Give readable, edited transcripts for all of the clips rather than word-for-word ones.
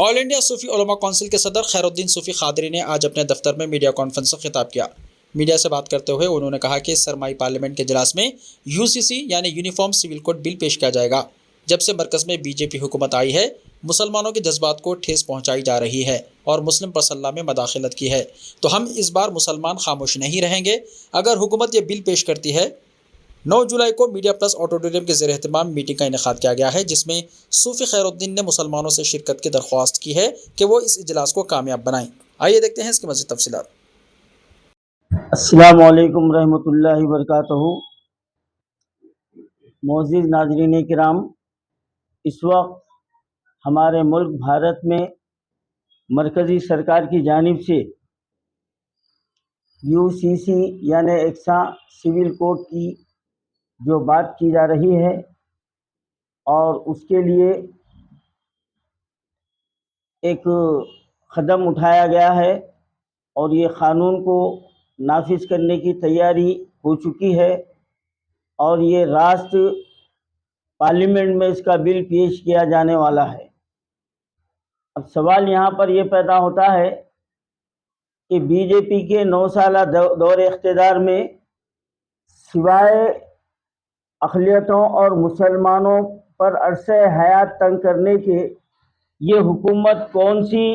آل India صوفی علماء council کے صدر خیرالدین صوفی قادری نے آج اپنے دفتر میں میڈیا کانفرنس سے خطاب کیا۔ میڈیا سے بات کرتے ہوئے انہوں نے کہا کہ سرمائی پارلیمنٹ کے اجلاس میں UCC یعنی یونیفارم سول کوڈ بل پیش کیا جائے گا۔ جب سے مرکز میں BJP حکومت آئی ہے، مسلمانوں کے جذبات کو ٹھیس پہنچائی جا رہی ہے اور مسلم پرسنل لا میں مداخلت کی ہے، تو ہم اس بار مسلمان خاموش نہیں رہیں گے۔ اگر حکومت یہ بل پیش کرتی ہے، 9 جولائی کو میڈیا پلس آڈیٹوریم کے زیر اہتمام میٹنگ کا انعقاد کیا گیا ہے، جس میں صوفی خیرالدین نے مسلمانوں سے شرکت کی درخواست کی ہے کہ وہ اس اجلاس کو کامیاب بنائیں۔ آئیے دیکھتے ہیں اس کی مزید تفصیلات۔ السلام علیکم رحمۃ اللہ وبرکاتہ۔ معزز ناظرین کرام، اس وقت ہمارے ملک بھارت میں مرکزی سرکار کی جانب سے UCC یعنی یکساں سول کوڈ کی جو بات کی جا رہی ہے اور اس کے لیے ایک قدم اٹھایا گیا ہے اور یہ قانون کو نافذ کرنے کی تیاری ہو چکی ہے اور یہ راست پارلیمنٹ میں اس کا بل پیش کیا جانے والا ہے۔ اب سوال یہاں پر یہ پیدا ہوتا ہے کہ BJP کے 9 سالہ دور اقتدار میں سوائے اقلیتوں اور مسلمانوں پر عرصہ حیات تنگ کرنے کے یہ حکومت کون سی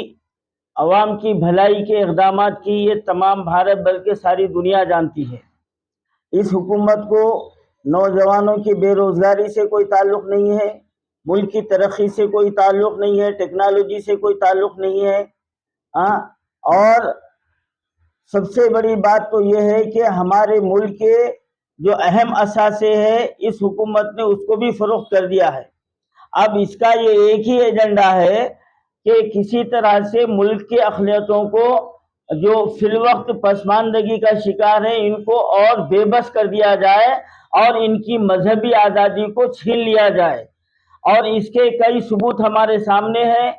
عوام کی بھلائی کے اقدامات کی، یہ تمام بھارت بلکہ ساری دنیا جانتی ہے۔ اس حکومت کو نوجوانوں کی بے روزگاری سے کوئی تعلق نہیں ہے، ملک کی ترقی سے کوئی تعلق نہیں ہے، ٹیکنالوجی سے کوئی تعلق نہیں ہے، اور سب سے بڑی بات تو یہ ہے کہ ہمارے ملک کے جو اہم اثاثے ہیں اس حکومت نے اس کو بھی فروخت کر دیا ہے۔ اب اس کا یہ ایک ہی ایجنڈا ہے کہ کسی طرح سے ملک کے اقلیتوں کو جو فی الوقت پسماندگی کا شکار ہے ان کو اور بے بس کر دیا جائے اور ان کی مذہبی آزادی کو چھین لیا جائے۔ اور اس کے کئی ثبوت ہمارے سامنے ہیں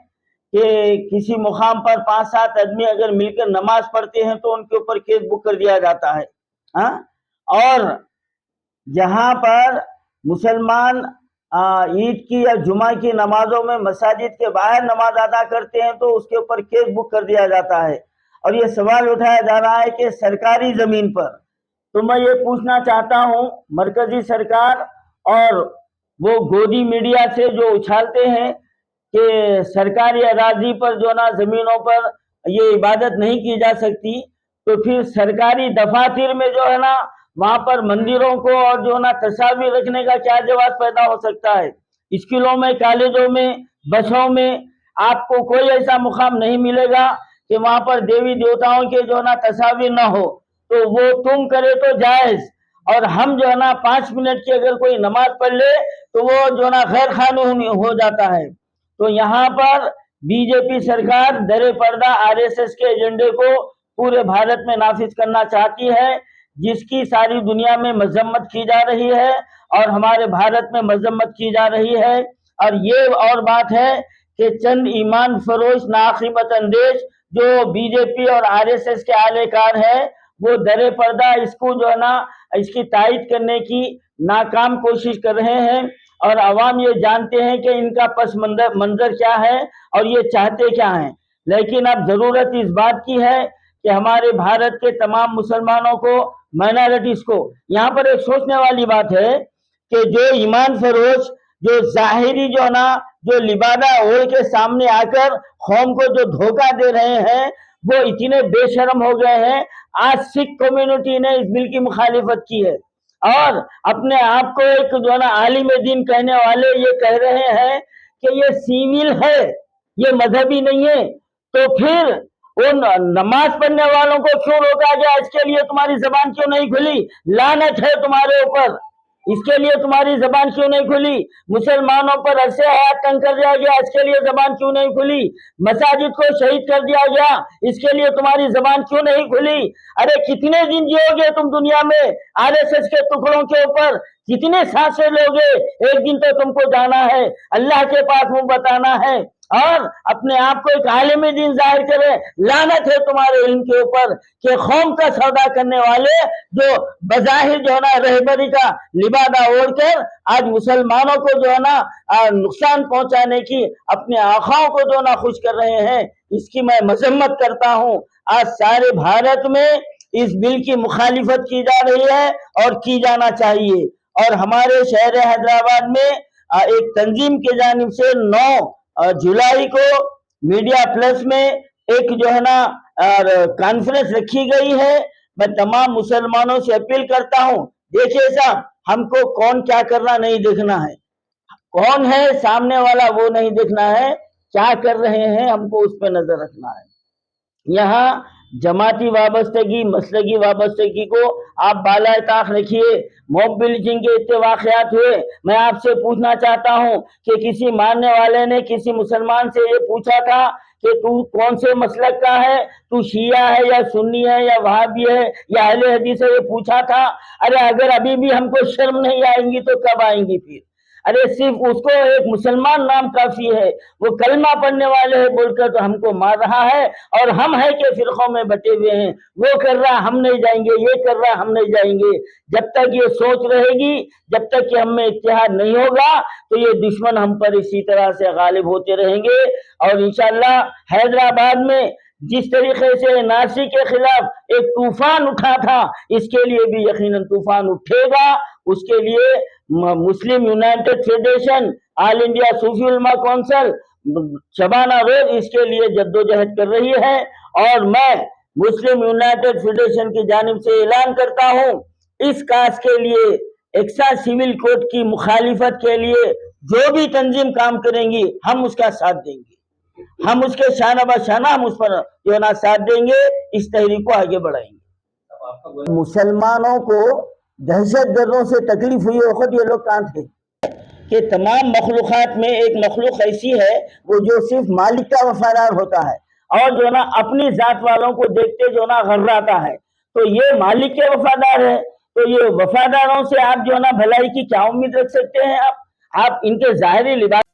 کہ کسی مقام پر 5-7 آدمی اگر مل کر نماز پڑھتے ہیں تو ان کے اوپر کیس بک کر دیا جاتا ہے، اور جہاں پر مسلمان عید کی یا جمعہ کی نمازوں میں مساجد کے باہر نماز ادا کرتے ہیں تو اس کے اوپر کیس بک کر دیا جاتا ہے۔ اور یہ سوال اٹھایا جا رہا ہے کہ سرکاری زمین پر، تو میں یہ پوچھنا چاہتا ہوں مرکزی سرکار اور وہ گودی میڈیا سے جو اچھالتے ہیں کہ سرکاری اراضی پر جو نا زمینوں پر یہ عبادت نہیں کی جا سکتی، تو پھر سرکاری دفاتر میں جو ہے نا وہاں پر مندروں کو اور جو نا تصاویر رکھنے کا کیا جواز پیدا ہو سکتا ہے؟ اسکولوں میں، کالجوں میں، بسوں میں آپ کو کوئی ایسا مقام نہیں ملے گا کہ وہاں پر دیوی دیوتاؤں کے جو نا تصاویر نہ ہو، تو وہ تم کرے تو جائز، اور ہم جو ہے نا 5 منٹ کی اگر کوئی نماز پڑھ لے تو وہ جو نا غیر قانونی ہو جاتا ہے۔ تو یہاں پر BJP سرکار در پردہ RSS کے ایجنڈے کو پورے بھارت میں نافذ کرنا چاہتی ہے، جس کی ساری دنیا میں مذمت کی جا رہی ہے اور ہمارے بھارت میں مذمت کی جا رہی ہے۔ اور یہ اور بات ہے کہ چند ایمان فروش ناقیمت اندیش جو BJP اور RSS کے اعلی کار ہیں، وہ در پردہ اس کو جو ہے نا اس کی تائید کرنے کی ناکام کوشش کر رہے ہیں، اور عوام یہ جانتے ہیں کہ ان کا پس منظر کیا ہے اور یہ چاہتے کیا ہیں۔ لیکن اب ضرورت اس بات کی ہے کہ ہمارے بھارت کے تمام مسلمانوں کو، مائنارٹیز کو، یہاں پر ایک سوچنے والی بات ہے کہ جو ایمان فروش جو ظاہری جو نا جو لبادہ اوڑھ کے سامنے آ کر قوم کو جو دھوکہ دے رہے ہیں وہ اتنے بے شرم ہو گئے ہیں۔ آج سکھ کمیونٹی نے اس بل کی مخالفت کی ہے اور اپنے آپ کو ایک جو نا عالم دین کہنے والے یہ کہہ رہے ہیں کہ یہ سیویل ہے، یہ مذہبی نہیں ہے۔ تو پھر ان نماز پڑھنے والوں کو کیوں روکا گیا؟ اس کے لیے تمہاری زبان کیوں نہیں کھلی؟ لعنت ہے تمہارے اوپر، اس کے لیے تمہاری زبان کیوں نہیں کھلی؟ مسلمانوں پر عرصے حیات تنگ کر دیا گیا، اس کے لیے زبان کیوں نہیں کھلی؟ مساجد کو شہید کر دیا گیا، اس کے لیے تمہاری زبان کیوں نہیں کھلی؟ ارے کتنے دن جیو گے تم دنیا میں RSS کے ٹکڑوں کے اوپر؟ کتنے سانسیں لوگے؟ ایک دن تو تم کو جانا ہے، اللہ کے پاس منہ بتانا ہے۔ اور اپنے آپ کو ایک عالم دین ظاہر کرے. لعنت ہے تمہارے علم کے اوپر کہ قوم کا سودا کرنے والے جو بظاہر جو ہے نا رہبری کا لبادہ اوڑھ کر آج مسلمانوں کو جو ہے نا نقصان پہنچانے کی اپنے آقاؤں کو جو ہے نا خوش کر رہے ہیں. اس کی میں مذمت کرتا ہوں. آج سارے بھارت میں اس بل کی مخالفت کی جا رہی ہے اور کی جانا چاہیے. اور ہمارے شہر حیدرآباد میں ایک تنظیم کی جانب سے 9 جولائی کو میڈیا پلس میں ایک جو ہے نا کانفرنس رکھی گئی ہے. میں تمام مسلمانوں سے اپیل کرتا ہوں، دیکھیے صاحب، ہم کو کون کیا کر رہا نہیں دیکھنا ہے، کون ہے سامنے والا وہ نہیں دیکھنا ہے، کیا کر رہے ہیں ہم کو اس پہ نظر رکھنا ہے. یہاں جماعتی وابستگی، مسلکی وابستگی کو آپ بالائے طاق رکھیے. موب لنچنگ کے اتنے واقعات ہوئے. میں آپ سے پوچھنا چاہتا ہوں کہ کسی ماننے والے نے کسی مسلمان سے یہ پوچھا تھا کہ تو کون سے مسلک کا ہے، تو شیعہ ہے یا سنی ہے یا وہابی ہے یا اہل حدیث ہے، یہ پوچھا تھا؟ ارے اگر ابھی بھی ہم کو شرم نہیں آئیں گی تو کب آئیں گی پھر؟ ارے صرف اس کو ایک مسلمان نام کافی ہے، وہ کلمہ پڑھنے والے ہیں بول کر تو ہم کو مار رہا ہے. اور ہم ہے کہ فرقوں میں بٹے ہوئے ہیں، وہ کر رہا ہم نہیں جائیں گے، یہ کر رہا ہم نہیں جائیں گے. جب تک یہ سوچ رہے گی، جب تک کہ ہم میں اتحاد نہیں ہوگا تو یہ دشمن ہم پر اسی طرح سے غالب ہوتے رہیں گے. اور انشاءاللہ حیدرآباد میں جس طریقے سے ناسی کے خلاف ایک طوفان اٹھا تھا، اس کے لیے بھی یقیناً طوفان اٹھے گا. اس کے لیے مسلم یونائٹڈ فیڈریشن، آل انڈیا صوفی علماء کونسل شبانہ روز اس کے لیے جدوجہد کر رہی ہے. اور میں مسلم یونائٹڈ فیڈریشن کی جانب سے اعلان کرتا ہوں، اس کاز کے لیے ایکسا سول کوڈ کی مخالفت کے لیے جو بھی تنظیم کام کریں گی ہم اس کا ساتھ دیں گے، ہم اس کے شانہ بہ شانہ ہم اس پر جو نا ساتھ دیں گے، اس تحریک کو آگے بڑھائیں گے. مسلمانوں کو دہشت گردوں سے تکلیف ہوئی وقت یہ لوگ کہاں تھے کہ تمام مخلوقات میں ایک مخلوق ایسی ہے وہ جو صرف مالک کا وفادار ہوتا ہے اور جو نا اپنی ذات والوں کو دیکھتے جو نا غراتا ہے. تو یہ مالک کے وفادار ہے، تو یہ وفاداروں سے آپ جو نا بھلائی کی کیا امید رکھ سکتے ہیں؟ آپ ان کے ظاہری لباس